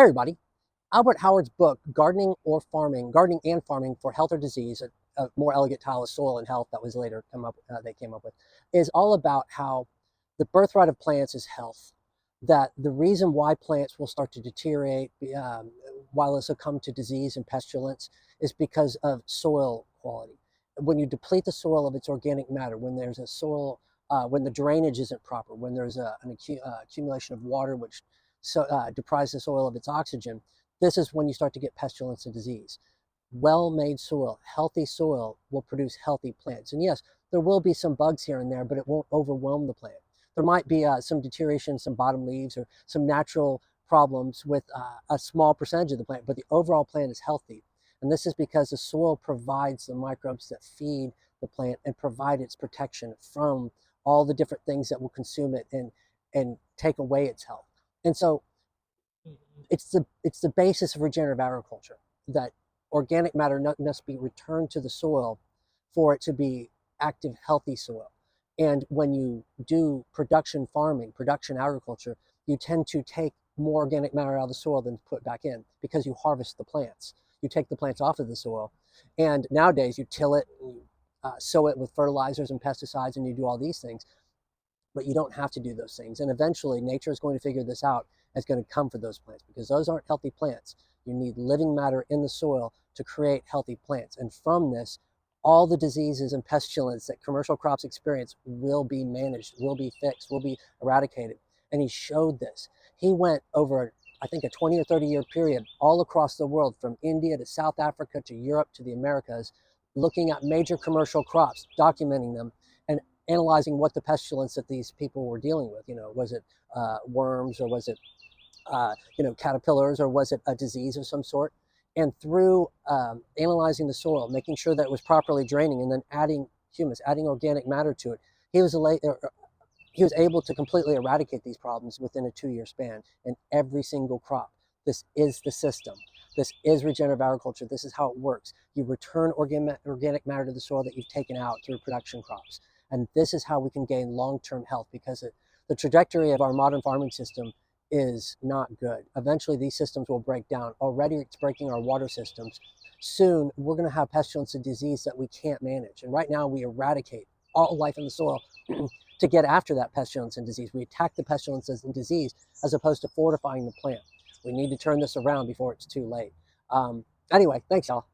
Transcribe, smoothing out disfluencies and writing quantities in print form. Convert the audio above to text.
Hey everybody, Albert Howard's book, Gardening and Farming for Health or Disease, a more elegant title of Soil and Health that was later they came up with, is all about how the birthright of plants is health. That the reason why plants will start to deteriorate, while they succumb to disease and pestilence, is because of soil quality. When you deplete the soil of its organic matter, when there's a soil, when the drainage isn't proper, when there's an accumulation of water which deprives the soil of its oxygen, this is when you start to get pestilence and disease. Well-made soil, healthy soil will produce healthy plants. And yes, there will be some bugs here and there, but it won't overwhelm the plant. There might be some deterioration, some bottom leaves, or some natural problems with a small percentage of the plant, but the overall plant is healthy. And this is because the soil provides the microbes that feed the plant and provide its protection from all the different things that will consume it and take away its health. And so it's the basis of regenerative agriculture, that organic matter must be returned to the soil for it to be active, healthy soil. And when you do production farming, production agriculture, you tend to take more organic matter out of the soil than put back in, because you harvest the plants. You take the plants off of the soil, and nowadays you till it, and you sow it with fertilizers and pesticides, and you do all these things. But you don't have to do those things. And eventually nature is going to figure this out. It's going to come for those plants, because those aren't healthy plants. You need living matter in the soil to create healthy plants. And from this, all the diseases and pestilence that commercial crops experience will be managed, will be fixed, will be eradicated. And he showed this. He went over, I think, a 20 or 30-year period all across the world, from India to South Africa to Europe to the Americas, looking at major commercial crops, documenting them, and analyzing what the pestilence that these people were dealing with. Was it worms, or was it caterpillars, or was it a disease of some sort? And through analyzing the soil, making sure that it was properly draining, and then adding humus, adding organic matter to it, he was able to completely eradicate these problems within a 2-year span in every single crop. This is the system. This is regenerative agriculture. This is how it works. You return organic matter to the soil that you've taken out through production crops. And this is how we can gain long-term health, because the trajectory of our modern farming system is not good. Eventually, these systems will break down. Already, it's breaking our water systems. Soon, we're going to have pestilence and disease that we can't manage. And right now, we eradicate all life in the soil to get after that pestilence and disease. We attack the pestilences and disease as opposed to fortifying the plant. We need to turn this around before it's too late. Anyway, thanks, y'all.